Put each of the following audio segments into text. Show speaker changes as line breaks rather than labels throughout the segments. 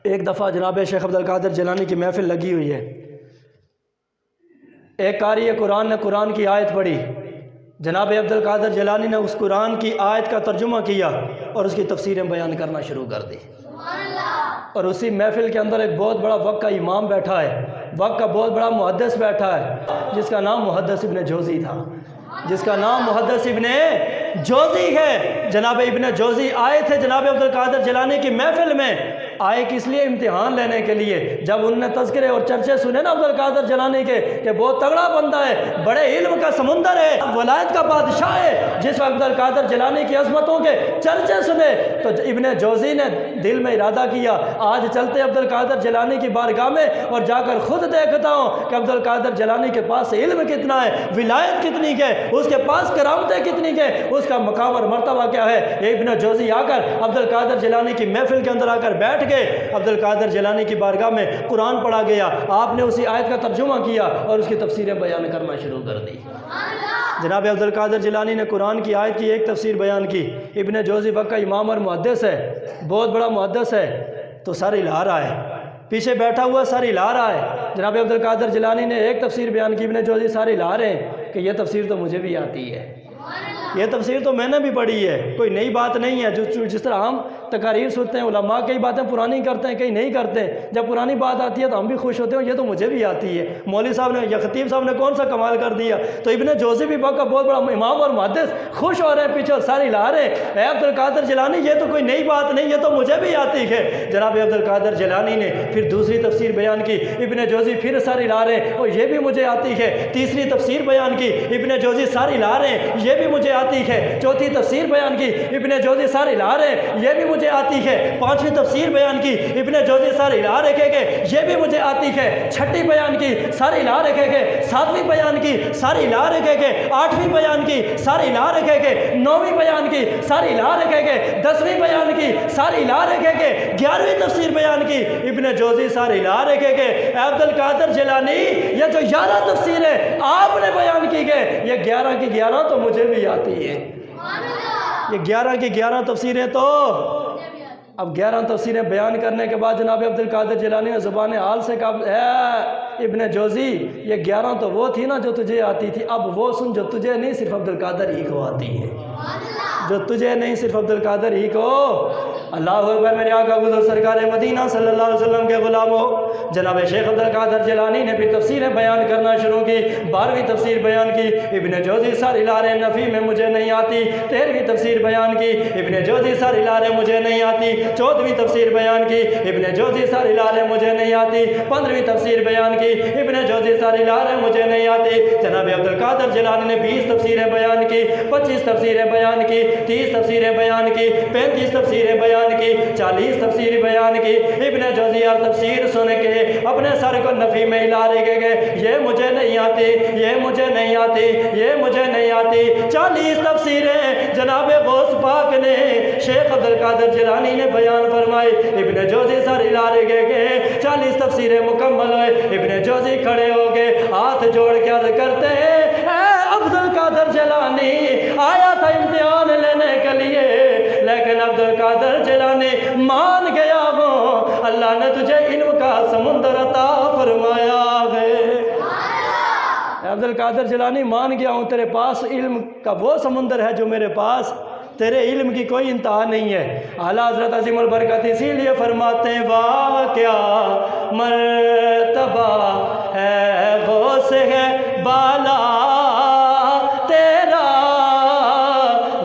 ایک دفعہ جناب شیخ عبدالقادر جیلانی کی محفل لگی ہوئی ہے۔ ایک قاری قرآن نے قرآن کی آیت پڑھی، جناب عبدالقادر جیلانی نے اس قرآن کی آیت کا ترجمہ کیا اور اس کی تفسیریں بیان کرنا شروع کر دی۔ اور اسی محفل کے اندر ایک بہت بڑا وقت کا امام بیٹھا ہے، وقت کا بہت بڑا محدث بیٹھا ہے، جس کا نام محدث ابن جوزی تھا، جس کا نام محدث ابن جوزی ہے۔ جناب ابن جوزی آئے تھے جناب عبدالقادر جیلانی کی محفل میں، آئے کس لیے؟ امتحان لینے کے لیے۔ جب انہوں نے تذکرے اور چرچے سنے نا عبدالقادر جیلانی کے کہ بہت تگڑا بندہ ہے، بڑے علم کا سمندر ہے، ولایت کا بادشاہ ہے، جس وقت عبدالقادر جیلانی کی عظمتوں کے چرچے سنے تو ابن جوزی نے دل میں ارادہ کیا، آج چلتے عبدالقادر جیلانی کی بارگاہ میں اور جا کر خود دیکھتا ہوں کہ عبدالقادر جیلانی کے پاس علم کتنا ہے، ولایت کتنی ہے، اس کے پاس کرامتیں کتنی ہے، اس کا مقام اور مرتبہ کیا ہے۔ ابن جوزی آ کر عبدالقادر جیلانی کی محفل کے اندر آ کر بیٹھ کے عبدالقادر جیلانی کی بارگاہ میں قرآن پڑھا گیا، آپ نے اسی آیت کا ترجمہ کیا اور اس کی تفسیریں بیان کرنا شروع کر دی۔ جناب عبدالقادر جیلانی نے قرآن کی آیت کی ایک تفسیر بیان کی، ابن جوزی وقت کا امام اور محدث ہے، بہت بڑا محدث ہے، تو سر ہلا رہا ہے، پیچھے بیٹھا ہوا سر ہلا رہا ہے۔ جناب عبدالقادر جیلانی نے ایک تفسیر بیان کی، ابن جوزی سر ہلا رہے ہیں کہ یہ تفسیر تو مجھے بھی آتی ہے، یہ تفسیر تو میں نے بھی پڑھی ہے، کوئی نئی بات نہیں ہے۔ جس طرح ہم تقاریر سنتے ہیں، علماء کئی باتیں پرانی کرتے ہیں، کئی نہیں کرتے ہیں، جب پرانی بات آتی ہے تو ہم بھی خوش ہوتے ہیں، یہ تو مجھے بھی آتی ہے۔ مولوی صاحب نے یا خطیب صاحب نے کون سا کمال کر دیا، تو ابن جوزی بھی وقت کا بہت بڑا امام اور محدث خوش ہو رہے ہیں، پیچھے سارے ہلا رہے ہیں، اے عبدالقادر جیلانی یہ تو کوئی نئی بات نہیں، یہ تو مجھے بھی آتی ہے۔ جناب عبدالقادر جیلانی نے پھر دوسری تفسیر بیان کی، ابن جوزی پھر سر ہلا رہے ہیں، اور یہ بھی مجھے آتی ہے۔ تیسری تفسیر بیان کی، ابن جوزی سر ہلا رہے ہیں، یہ بھی مجھے آتی ہے۔ چوتھی تفسیر بیان کی، ابن جوزی سر ہلا رہے ہیں، یہ بھی مجھے آتی ہے۔ پانچویں تفسیر بیان کی، ابن جوزی سر ہلا رکھے گے، یہ بھی مجھے آتی ہے۔ چھٹی بیان کی، سر ہلا رکھے گے۔ ساتویں بیان کی، سر ہلا رکھے گے۔ آٹھویں بیان کی، سر ہلا رکھے گے۔ نویں بیان کی، سر ہلا رکھے گے۔ 10ویں بیان کی، سر ہلا رکھے گے۔ 11ویں تفسیر بیان کی، ابن جوزی سر ہلا رکھے گے۔ عبدالقادر جیلانی یہ جو 11 تفسیریں آپ نے بیان کی گئے، یہ 11 کی 11 تو مجھے بھی آتی ہے، یہ 11 کی 11 تفسیریں تو اب 11 تفسیریں بیان کرنے کے بعد جناب عبدالقادر جیلانی نے زبان حال سے کہا، اے ابن جوزی یہ 11 تو وہ تھی نا جو تجھے آتی تھی، اب وہ سن جو تجھے نہیں صرف عبدالقادر ہی کو آتی ہے، جو تجھے نہیں صرف عبدالقادر ہی کو۔ اللہ اکبر۔ میرے آقا حضور سرکار مدینہ صلی اللہ علیہ وسلم کے غلاموں، جناب شیخ عبدالقادر جیلانی نے پھر تفسیریں بیان کرنا شروع کی۔ 12ویں تفسیر بیان کی، ابن جوزی سر ہلا رہے، نفی میں مجھے نہیں آتی۔ 13ویں تفسیر بیان کی، ابن جوزی سر ہلا رہے، مجھے نہیں آتی۔ 14ویں تفسیر بیان کی، ابن جوزی سر ہلا رہے، مجھے نہیں آتی۔ 15ویں تفسیر بیان کی، ابن جوزی سر ہلا رہے، مجھے نہیں آتی۔ جناب عبدالقادر جیلانی نے 20 تفسیریں بیان کی، 25 تفسیریں بیان کی، 30 تفسیریں بیان کی، 35 تفسیریں بیان کی، 40 تفسیر بیان کی۔ ابن جوزی اور تفسیر سن کے اپنے سر کو نفی میں ہلا رہے گئے، یہ مجھے نہیں آتی، یہ مجھے نہیں آتی، یہ مجھے نہیں آتی۔ 40 تفسیریں جناب غوث پاک نے شیخ عبدالقادر جیلانی نے بیان فرمائی، ابن جوزی سر ہلا رہے گئے۔ 40 تفسیریں مکمل ہوئے، ابن جوزی کھڑے ہو گئے، ہاتھ جوڑ کے عرض کرتے ہیں، اے عبدالقادر جیلانی آیا تھا امتحان لینے کے لیے، لیکن عبدالقادر جیلانی مان گیا ہوں، اللہ نے تجھے علم کا سمندر عطا فرمایا ہے۔ عبدالقادر جیلانی مان گیا ہوں، تیرے پاس علم کا وہ سمندر ہے جو میرے پاس، تیرے علم کی کوئی انتہا نہیں ہے۔ اعلیٰ حضرت عظیم البرکت اسی لیے فرماتے ہیں، واہ کیا مرتبہ ہے غوث ہے بالا تیرا،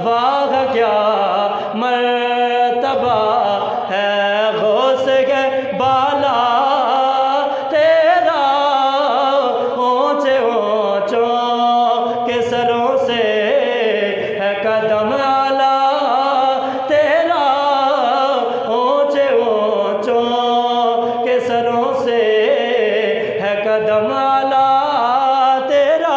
واہ کیا مرتبہ ہے غوث ہے بالا تیرا، اونچے اونچوں کے سروں سے ہے قدم اعلیٰ تیرا، اونچے اونچوں کے سروں سے ہے قدم اعلیٰ تیرا۔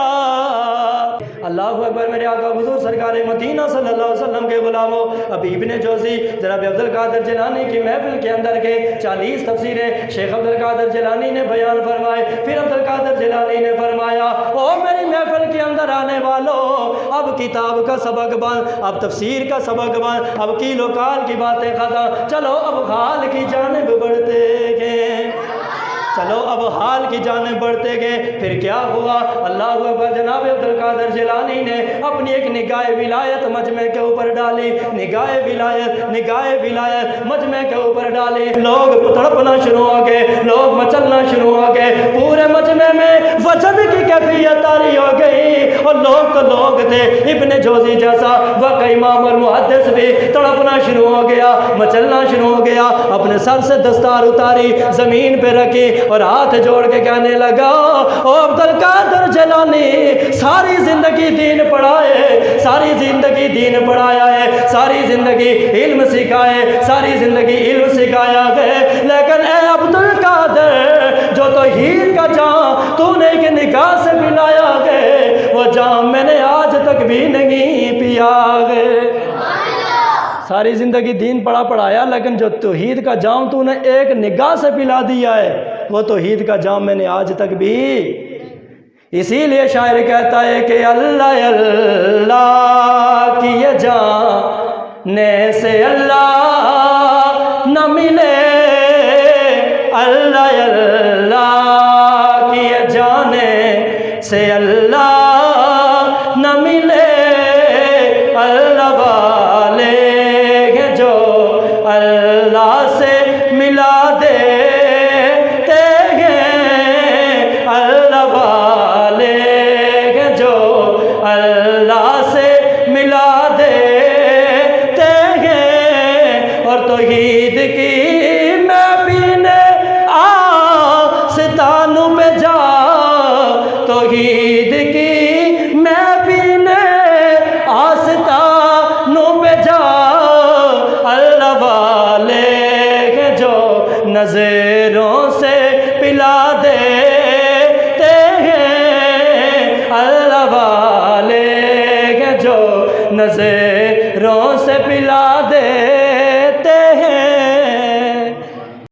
اللہ اکبر۔ میرے آقا حضور سرکار مدینہ صلی اللہ علیہ وسلم کے غلاموں، ابھی ابن جوزی جناب عبدالقادر جیلانی کی محفل کے اندر کے 40 تفسیریں شیخ عبدالقادر جیلانی نے بیان فرمائے۔ پھر عبدالقادر جیلانی نے فرمایا، او میری محفل کے اندر آنے والوں، اب کتاب کا سبق بند، اب تفسیر کا سبق بند، اب کیل و کال کی باتیں ختم، چلو اب حال کی جانب بڑھتے چلو اب حال کی جانب بڑھتے گئے، پھر کیا ہوا؟ اللہ اکبر، جناب عبد القادر جیلانی نے اپنی ایک نگاہ ولایت مجمع کے اوپر ڈالی، نگاہ ولایت مجمع کے اوپر ڈالی، لوگ تڑپنا شروع ہو گئے، لوگ مچلنا شروع ہو گئے، پورے مجمع میں وجب کی کیفیت طاری ہو گئی، اور لوگ تو لوگ تھے، ابن جوزی جیسا واقعی امام اور محدث بھی تڑپنا شروع ہو گیا، مچلنا شروع ہو گیا، اپنے سر سے دستار اتاری، زمین پہ رکھی اور ہاتھ جوڑ کے کہنے لگا، او عبد القادر جیلانی، ساری زندگی دین پڑھائے، ساری زندگی دین پڑھایا ہے، ساری زندگی علم سکھائے، ساری زندگی علم سکھایا ہے، لیکن اے عبد القادر، جو توحید کا جام تو نے ایک نگاہ سے پلایا ہے، وہ جام میں نے آج تک بھی نہیں پیا ہے۔ ساری زندگی دین پڑھایا، لیکن جو توحید کا جام تو نے ایک نگاہ سے پلا دیا ہے، وہ توحید کا جام میں نے آج تک بھی۔ اسی لیے شاعر کہتا ہے کہ اللہ اللہ کی یہ جانے سے اللہ نہ ملے، اللہ اللہ کی یہ جانے سے اللہ نہ ملے، اللہ والے جو اللہ سے ملا دیتے ہیں، اللہ والے جو اللہ سے ملا دیتے ہیں، اور توحید کی میں پینے آستانوں پہ جا، توحید کی میں پینے آستانوں پہ جا، اللہ والے جو نظروں سے پلا دیتے ہیں، اللہ والے جو نظروں سے پلا دے